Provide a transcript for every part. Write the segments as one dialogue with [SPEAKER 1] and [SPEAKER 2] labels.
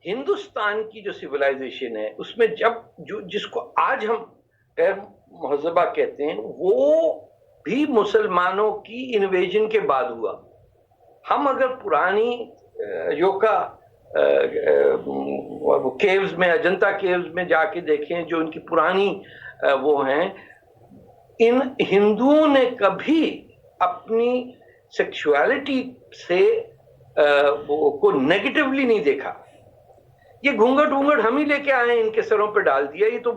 [SPEAKER 1] हिंदुस्तान की जो सिविलाइजेशन है उसमें जब जो जिसको आज हम गैर महजबा कहते हैं वो भी मुसलमानों की इन्वेजन के बाद हुआ। हम अगर पुरानी योका केव्स में, अजंता केव्स में जाके देखें जो उनकी पुरानी वो हैं, इन हिंदुओं ने कभी अपनी सेक्सुअलिटी से वो को नेगेटिवली नहीं देखा। ये घूंघट घूंघट हम ही लेके आए, इनके सरों पे डाल दिया, ये तो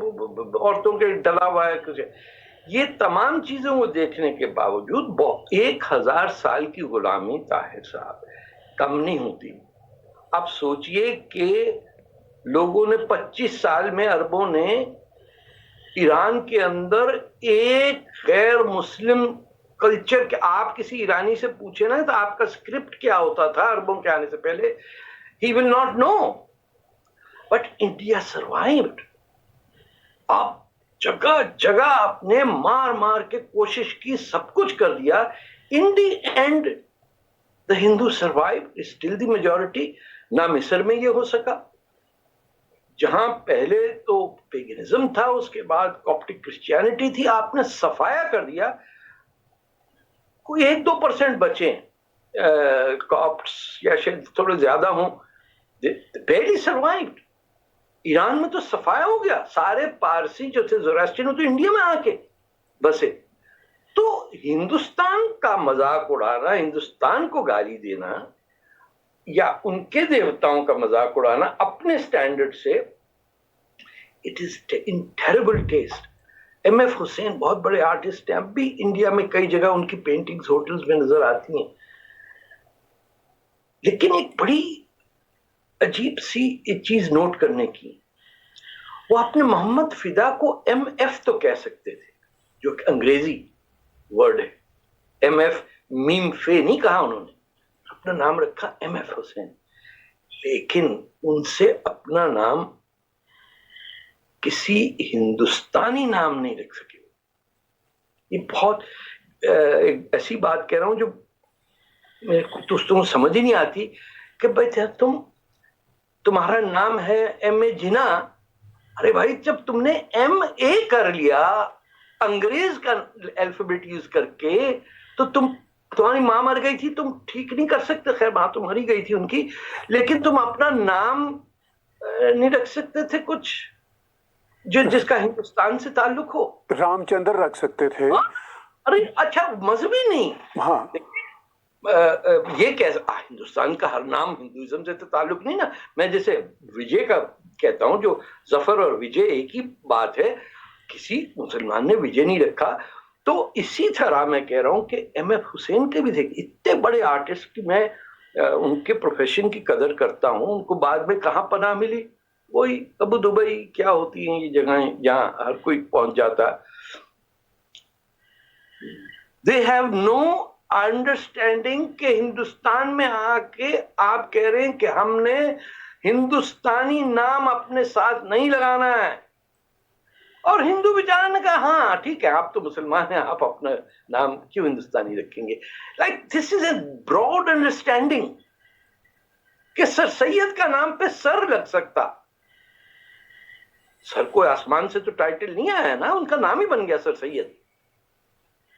[SPEAKER 1] औरतों के डला हुआ है कुछ। ये तमाम चीजें वो देखने के बावजूद 1000 साल की गुलामी ताहिर साहब कम नहीं होती। अब सोचिए कि लोगों ने 25 साल में, अरबों ने ईरान के अंदर एक गैर मुस्लिम कल्चर के, आप किसी ईरानी से पूछे ना तो आपका स्क्रिप्ट क्या होता था अरबों के आने से पहले, he will not know, but India survived. अब जगह जगह आपने मार मार के कोशिश की, सब कुछ कर दिया, in the end the Hindu survive, still the majority. ना मिस्र में ये हो सका, जहां पहले तो पेगनिज्म था, उसके बाद कॉप्टिक क्रिश्चियनिटी थी, आपने सफाया कर दिया। कोई 1-2% बचे कॉप्ट्स या शायद थोड़े ज्यादा हों, barely survived। ईरान में तो सफाया हो गया, सारे पारसी जो थे ज़ोरास्ट्रियन तो इंडिया में आके बसे। तो हिंदुस्तान का मजाक उड़ाना, हिंदुस्तान को गाली देना या उनके देवताओं का मजाक उड़ाना अपने स्टैंडर्ड से, it is in terrible taste. MF Hussain बहुत बड़े आर्टिस्ट हैं, अब भी इंडिया में कई जगह उनकी पेंटिंग्स होटल्स में नजर आती हैं। लेकिन एक बड़ी अजीब सी एक चीज नोट करने की, वो अपने मोहम्मद फिदा को एमएफ तो कह सकते थे, जो अंग्रेजी वर्ड है। एमएफ मीम फे नहीं कहा उन्होंने, अपना नाम रखा एमएफ हुसैन। लेकिन उनसे अपना नाम किसी हिंदुस्तानी नाम नहीं रख सके। ये बहुत ऐसी बात कह रहा हूं जो मेरे को दोस्तों समझ ही नहीं आती कि भाई तुम्हारा नाम है एम ए जिना। अरे भाई, जब तुमने एम ए कर लिया अंग्रेज का अल्फाबेट यूज करके, तो तुम्हारी मां मर गई थी, तुम ठीक नहीं कर सकते। खैर मां तो मरी गई थी उनकी, लेकिन तुम अपना नाम नहीं रख सकते थे कुछ जो जिसका हिंदुस्तान से ताल्लुक हो।
[SPEAKER 2] रामचंद्र रख सकते थे।
[SPEAKER 1] अरे अच्छा, मजहबी नहीं।
[SPEAKER 2] हाँ,
[SPEAKER 1] ये कैसे, हिंदुस्तान का हर नाम हिंदुइज्म से तो ताल्लुक नहीं ना। मैं जैसे विजय का कहता हूं, जो जफर और विजय एक ही बात है, किसी मुसलमान ने विजय नहीं रखा। तो इसी तरह मैं कह रहा हूं कि एमएफ हुसैन के भी थे इतने बड़े आर्टिस्ट की मैं उनके प्रोफेशन की कदर करता हूं। उनको बाद में कहां पनाह मिली, वही अबू दुबई क्या होती हैं ये जगहें जहां हर कोई पहुंच जाता। दे हैव नो अंडरस्टैंडिंग के हिंदुस्तान में आके आप कह रहे हैं कि हमने हिंदुस्तानी नाम अपने साथ नहीं लगाना है। और हिंदू बेचारा ने कहा हाँ ठीक है, आप तो मुसलमान हैं, आप अपना नाम क्यों हिंदुस्तानी रखेंगे। Like this is a broad understanding कि सर सैयद का नाम पे सर लग सकता। सर को आसमान से तो टाइटल नहीं आया ना, उनका नाम ही बन गया सर सैयद।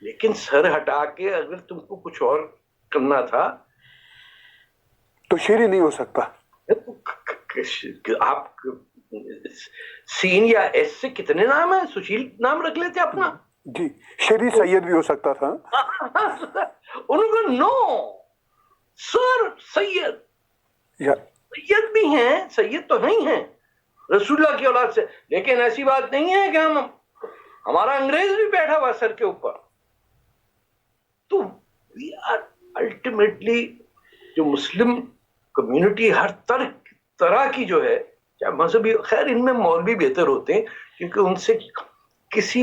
[SPEAKER 1] लेकिन सर हटा के अगर तुमको कुछ और करना था
[SPEAKER 2] तो शेर ही नहीं हो सकता।
[SPEAKER 1] आप सीन या एस से कितने नाम है, सुशील नाम रख लेते अपना
[SPEAKER 2] जी, शेरी सैयद भी हो सकता था।
[SPEAKER 1] उनको नो, सर सैयद, सैयद भी हैं, सैयद तो नहीं है रसूलुल्लाह की औलाद से। लेकिन ऐसी बात नहीं है कि हमारा अंग्रेज भी बैठा हुआ सर के ऊपर। तो वी आर अल्टीमेटली, जो मुस्लिम कम्युनिटी हर तरह की जो है, चाहे मजहबी, खैर इनमें मौलवी बेहतर होते हैं क्योंकि उनसे किसी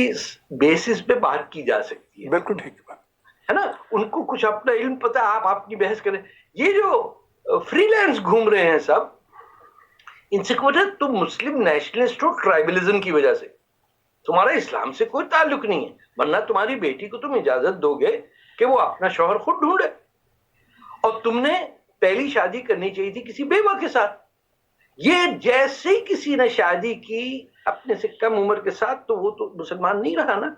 [SPEAKER 1] बेसिस पे बात की जा सकती है।
[SPEAKER 2] बिल्कुल ठीक
[SPEAKER 1] है ना, उनको कुछ अपना इल्म पता है, आप अपनी बहस करें। ये जो फ्रीलांस घूम रहे हैं सब, इनसे वजह तुम मुस्लिम नेशनलिस्ट हो ट्राइबलिज्म की वजह से, तुम्हारा इस्लाम से कोई ताल्लुक नहीं है। वरना तुम्हारी बेटी को तुम इजाजत दोगे कि वो अपना शौहर खुद ढूंढे, और तुमने पहली शादी करनी चाहिए थी किसी बेवा के साथ। ये जैसे ही किसी ने शादी की अपने से कम उम्र के साथ, तो वो तो मुसलमान नहीं रहा ना।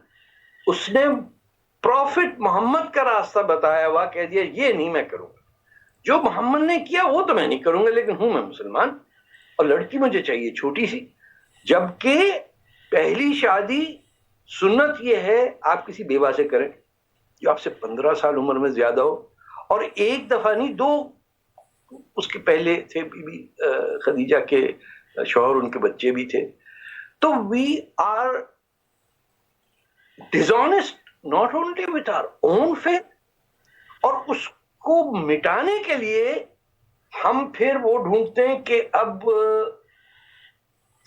[SPEAKER 1] उसने प्रॉफिट मोहम्मद का रास्ता बताया हुआ, कह दिया ये नहीं मैं करूंगा, जो मोहम्मद ने किया वो तो मैं नहीं करूंगा, लेकिन हूं मैं मुसलमान, और लड़की मुझे चाहिए छोटी सी। जबकि पहली शादी सुन्नत ये है आप किसी बेवा से करें जो आपसे 15 साल उम्र में ज्यादा हो, और एक दफा नहीं, दो उसके पहले थे बीबी खदीजा के शौहर, उनके बच्चे भी थे। तो we are dishonest not only with our own faith, और उसको मिटाने के लिए हम फिर वो ढूंढते हैं कि अब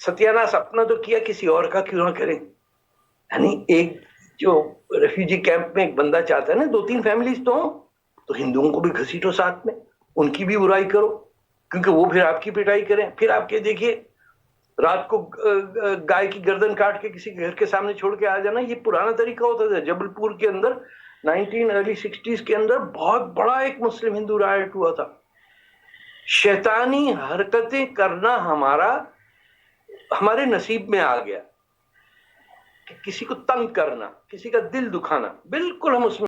[SPEAKER 1] सत्यानाश अपना तो किया, किसी और का क्यों ना करें। यानी एक जो रेफ्यूजी कैंप में एक बंदा चाहता है ना 2-3 फैमिलीज तो हिंदुओं को भी घसीटो साथ में, उनकी भी बुराई करो, क्योंकि वो फिर आपकी पिटाई करें। फिर आपके देखिए रात को गाय की गर्दन काट के किसी घर के सामने छोड़ के आ जाना, ये पुराना तरीका होता था। जबलपुर के अंदर अर्ली 60s के अंदर बहुत बड़ा एक मुस्लिम हिंदू राइट हुआ था। शैतानी हरकतें करना हमारे नसीब में आ गया, कि किसी को तंग करना, किसी का दिल दुखाना, बिल्कुल हम उसमें